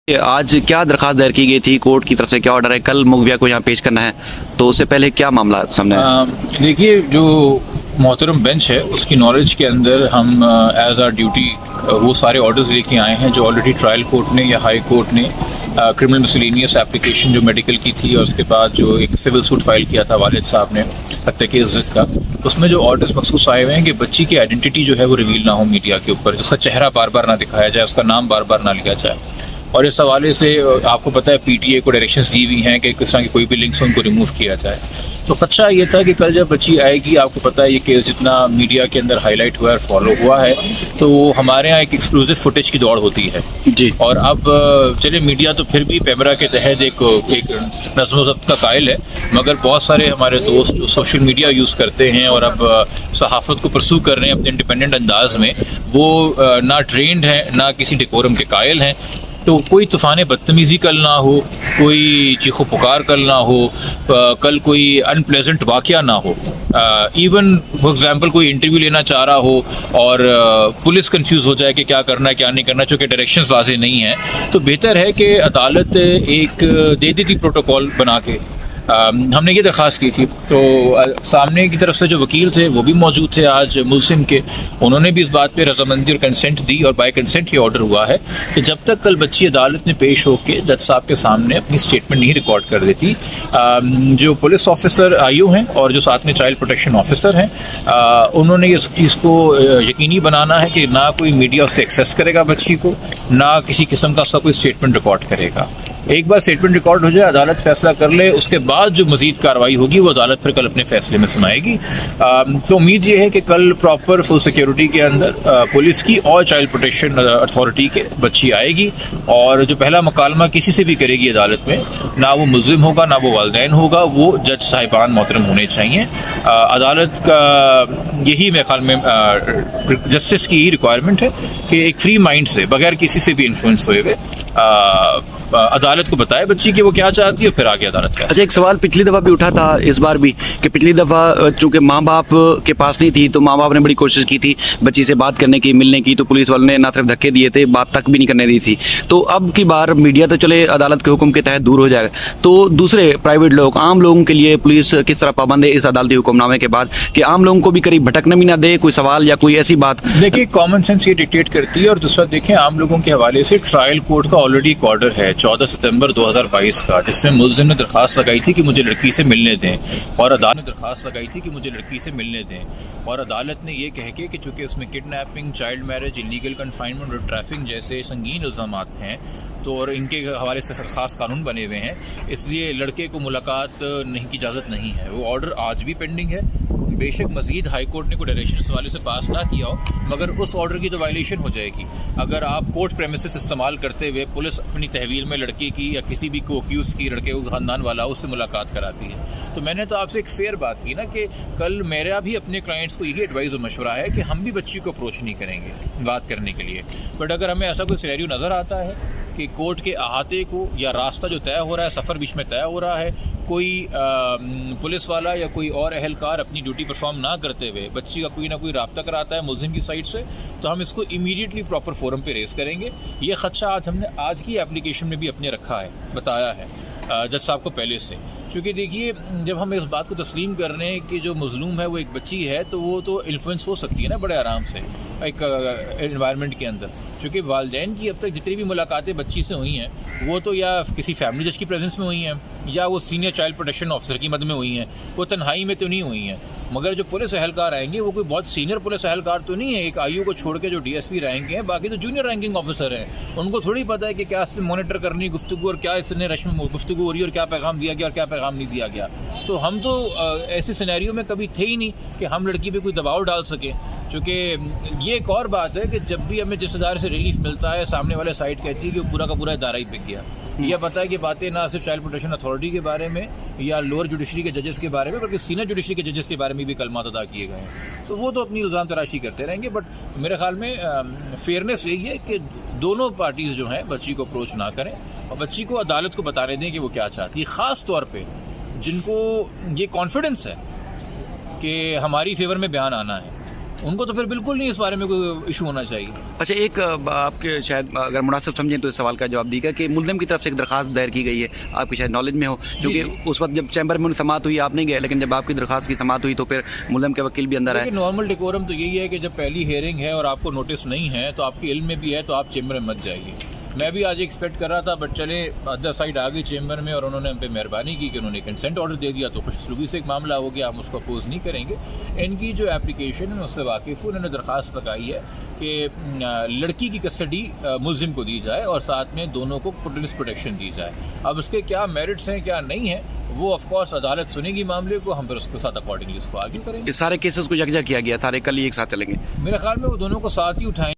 आज क्या दरखास्त दायर की गई थी, कोर्ट की तरफ से क्या ऑर्डर है, कल मुगविया को यहाँ पेश करना है, तो उससे पहले क्या मामला सामने है? देखिए, जो मोहतरम बेंच है उसकी नॉलेज के अंदर हम एज आर ड्यूटी वो सारे ऑर्डर्स लेके आए हैं जो ऑलरेडी ट्रायल कोर्ट ने या हाई कोर्ट ने क्रिमिनल मिसलेनियस एप्लीकेशन जो मेडिकल की थी और उसके बाद जो एक सिविल सूट फाइल किया था वालिद साहब ने हत्या की इज्जत का, उसमें जो ऑर्डर्स मखसूस आए हुए हैं कि बच्ची की आइडेंटिटी जो है वो रिवील ना हो मीडिया के ऊपर, उसका चेहरा बार बार ना दिखाया जाए, उसका नाम बार बार ना लिया जाए। और इस हवाले से आपको पता है पीटीए को डायरेक्शंस दी हुई हैं कि किस तरह की कोई भी लिंक्स उनको रिमूव किया जाए। तो खदशा ये था कि कल जब बच्ची आएगी, आपको पता है ये केस जितना मीडिया के अंदर हाईलाइट हुआ है और फॉलो हुआ है, तो हमारे यहाँ एक एक्सक्लूसिव फुटेज की दौड़ होती है जी। और अब चलिए मीडिया तो फिर भी पैमरा के तहत एक नज़्म ज़ब्त का कायल है, मगर बहुत सारे हमारे दोस्त जो सोशल मीडिया यूज़ करते हैं और अब सहाफ़त को परसू कर रहे हैं अपने इंडिपेंडेंट अंदाज में, वो ना ट्रेंड हैं ना किसी डेकोरम के कायल हैं। तो कोई तूफ़ान बदतमीज़ी कल ना हो, कोई चीखो पुकार कल ना हो, कल कोई अनप्लेजेंट वाक़या ना हो, इवन फॉर एग्जांपल कोई इंटरव्यू लेना चाह रहा हो और पुलिस कंफ्यूज हो जाए कि क्या करना है क्या नहीं करना, चूँकि डायरेक्शंस वाज़ेह नहीं है, तो बेहतर है कि अदालत एक दे देती प्रोटोकॉल बना के। हमने ये दरख्वास्त की थी, तो सामने की तरफ से जो वकील थे वो भी मौजूद थे आज मुल्सिम के, उन्होंने भी इस बात पे रजामंदी और कंसेंट दी और बाय कंसेंट ये ऑर्डर हुआ है कि जब तक कल बच्ची अदालत में पेश होकर जज साहब के सामने अपनी स्टेटमेंट नहीं रिकॉर्ड कर देती, जो पुलिस ऑफिसर आईओ हैं और जो साथ में चाइल्ड प्रोटेक्शन ऑफिसर हैं, उन्होंने इस चीज़ को यकीनी बनाना है कि ना कोई मीडिया उससे एक्सेस करेगा बच्ची को, ना किसी किस्म का उसका कोई स्टेटमेंट रिकॉर्ड करेगा। एक बार स्टेटमेंट रिकॉर्ड हो जाए, अदालत फैसला कर ले, उसके बाद जो मजीद कार्रवाई होगी वो अदालत फिर कल अपने फैसले में सुनाएगी। तो उम्मीद ये है कि कल प्रॉपर फुल सिक्योरिटी के अंदर पुलिस की और चाइल्ड प्रोटेक्शन अथॉरिटी के बच्ची आएगी और जो पहला मुकालमा किसी से भी करेगी अदालत में, ना वो मुल्जिम होगा ना वो वालिदैन होगा, वो जज साहिबान मोहतरम होने चाहिए। अदालत का यही मेरे ख्याल में जस्टिस की रिक्वायरमेंट है कि एक फ्री माइंड से, बगैर किसी से भी इन्फ्लुएंस हुए हुए अदालत को बताए बच्ची कि वो क्या चाहती है, फिर आगे अदालत का। अच्छा, एक सवाल पिछली दफा भी उठा था, इस बार भी, कि पिछली दफा चूंकि माँ बाप के पास नहीं थी तो माँ बाप ने बड़ी कोशिश की थी बच्ची से बात करने की, मिलने की, तो पुलिस वालों ने ना सिर्फ धक्के दिए थे, बात तक भी नहीं करने दी थी। तो अब की बार मीडिया तो चले अदालत के हुक्म के तहत दूर हो जाएगा, तो दूसरे प्राइवेट लोग, आम लोगों के लिए पुलिस किस तरह पाबंद है इस अदालती हुक्मनामे के बाद कि आम लोगों को भी करीब भटकने भी ना दे कोई सवाल या कोई ऐसी बात? देखिए, कॉमन सेंस ये डिक्टेट करती है। और दूसरा देखें, आम लोगों के हवाले से ट्रायल कोर्ट का ऑलरेडी एक ऑर्डर है 14 सितंबर 2022 का, जिसमें मुल्जिम ने दरखास्त लगाई थी कि मुझे लड़की से मिलने दें, और अदालत ने दरखास्त लगाई थी कि मुझे लड़की से मिलने दें, और अदालत ने यह कह के कि चूंकि इसमें kidnapping, child marriage, illegal confinement और ट्रैफिकिंग जैसे संगीन इल्जामात हैं, तो और इनके हवाले से खास कानून बने हुए हैं, इसलिए लड़के को मुलाकात नहीं की इजाज़त नहीं है। वो ऑर्डर आज भी पेंडिंग है। बेशक मजीद हाई कोर्ट ने कोई डायरेक्शन इस हवाले से पास ना किया हो, मगर उस ऑर्डर की तो वायलेशन हो जाएगी अगर आप कोर्ट प्रेमिसेस इस्तेमाल करते हुए पुलिस अपनी तहवील में लड़की की या किसी भी को अक्यूज की, लड़के को खानदान वाला, उससे मुलाकात कराती है। तो मैंने तो आपसे एक फेयर बात की ना कि कल मेरा भी अपने क्लाइंट्स को यही एडवाइस और मशवरा है कि हम भी बच्ची को अप्रोच नहीं करेंगे बात करने के लिए, बट अगर हमें ऐसा कोई सिनेरियो नजर आता है कि कोर्ट के अहाते को या रास्ता जो तय हो रहा है, सफ़र बीच में तय हो रहा है, कोई पुलिस वाला या कोई और अहलकार अपनी ड्यूटी परफॉर्म ना करते हुए बच्ची का कोई ना कोई राब्ता कराता है मुल्जिम की साइड से, तो हम इसको इमीडिएटली प्रॉपर फोरम पे रेस करेंगे। ये खदशा आज हमने आज की एप्लीकेशन में भी अपने रखा है, बताया है जज साहब को पहले से। क्योंकि देखिए, जब हम इस बात को तस्लीम कर रहे हैं कि जो मजलूम है वो एक बच्ची है, तो वो तो इन्फ्लुएंस हो सकती है ना बड़े आराम से एक एनवायरनमेंट के अंदर। क्योंकि वालिदैन की अब तक जितनी भी मुलाकातें बच्ची से हुई हैं, वो तो या किसी फैमिली जज की प्रेजेंस में हुई हैं या वो सीनियर चाइल्ड प्रोटेक्शन ऑफिसर की मद में हुई हैं, वो तन्हाई में तो नहीं हुई हैं। मगर जो पुलिस अहलकार आएंगे वो कोई बहुत सीनियर पुलिस अहलकार तो नहीं है, एक आईओ को छोड़ के जो डीएसपी रैंक हैं, बाकी तो जूनियर रैंकिंग ऑफिसर हैं, उनको थोड़ी पता है कि क्या इससे मॉनिटर करनी गुफ्तगू और क्या इसने रश में गुफ्तगू हो रही है और क्या पैगाम दिया गया और क्या पैगाम नहीं दिया गया। तो हम तो ऐसे सिनेरियो में कभी थे ही नहीं कि हम लड़की पे कोई दबाव डाल सके। क्योंकि ये एक और बात है कि जब भी हमें जिस इदारे से रिलीफ मिलता है, सामने वाले साइड कहती है कि पूरा का पूरा इदारा ही बिक गया। यह पता है कि बातें ना सिर्फ चाइल्ड प्रोटेक्शन अथॉरिटी के बारे में या लोअर जुडिशरी के जजेस के बारे में, बल्कि सीनियर जुडिशरी के जजेस के बारे में भी कलमात अदा किए गए हैं। तो वो तो अपनी इल्ज़ाम तराशी करते रहेंगे, बट मेरे ख्याल में फेयरनेस यही है कि दोनों पार्टीज जो हैं बच्ची को अप्रोच ना करें और बच्ची को अदालत को बताने दें कि वो क्या चाहती है। ख़ास तौर पर जिनको ये कॉन्फिडेंस है कि हमारी फेवर में बयान आना है, उनको तो फिर बिल्कुल नहीं इस बारे में कोई इशू होना चाहिए। अच्छा, एक आपके शायद अगर मुनासिब समझें तो इस सवाल का जवाब दीजिएगा कि मुल्ज़िम की तरफ से एक दरखास्त दायर की गई है, आपकी शायद नॉलेज में हो, क्योंकि उस वक्त जब चैम्बर में समाअत हुई आप नहीं गए, लेकिन जब आपकी दरखास्त की समाअत हुई तो फिर मुल्ज़िम के वकील भी अंदर आए। नॉर्मल डेकोरम तो यही है कि जब पहली हियरिंग है और आपको नोटिस नहीं है तो आपके इल्म में भी है तो आप चेम्बर में मत जाइए। मैं भी आज एक्सपेक्ट कर रहा था, बट चले अदर साइड आ गई चेम्बर में और उन्होंने हम पे मेहरबानी की कि उन्होंने कंसेंट ऑर्डर दे दिया, तो खुशसलूकी से एक मामला हो गया, हम उसको अपोज नहीं करेंगे। इनकी जो एप्लीकेशन है उससे वाकिफ़ हूँ, उन्होंने दरख्वास्त लगाई है कि लड़की की कस्टडी मुल्ज़िम को दी जाए और साथ में दोनों को पुलिस प्रोटेक्शन दी जाए। अब उसके क्या मेरिट्स हैं क्या नहीं है वो ऑफ कोर्स अदालत सुनेगी मामले को, हम फिर उसके साथ अकॉर्डिंगली उसको आगे करेंगे। इस सारे केसेस को यकजा किया गया, सारे कल ही एक साथ चलेंगे। मेरे ख्याल में वो दोनों को साथ ही उठाएं।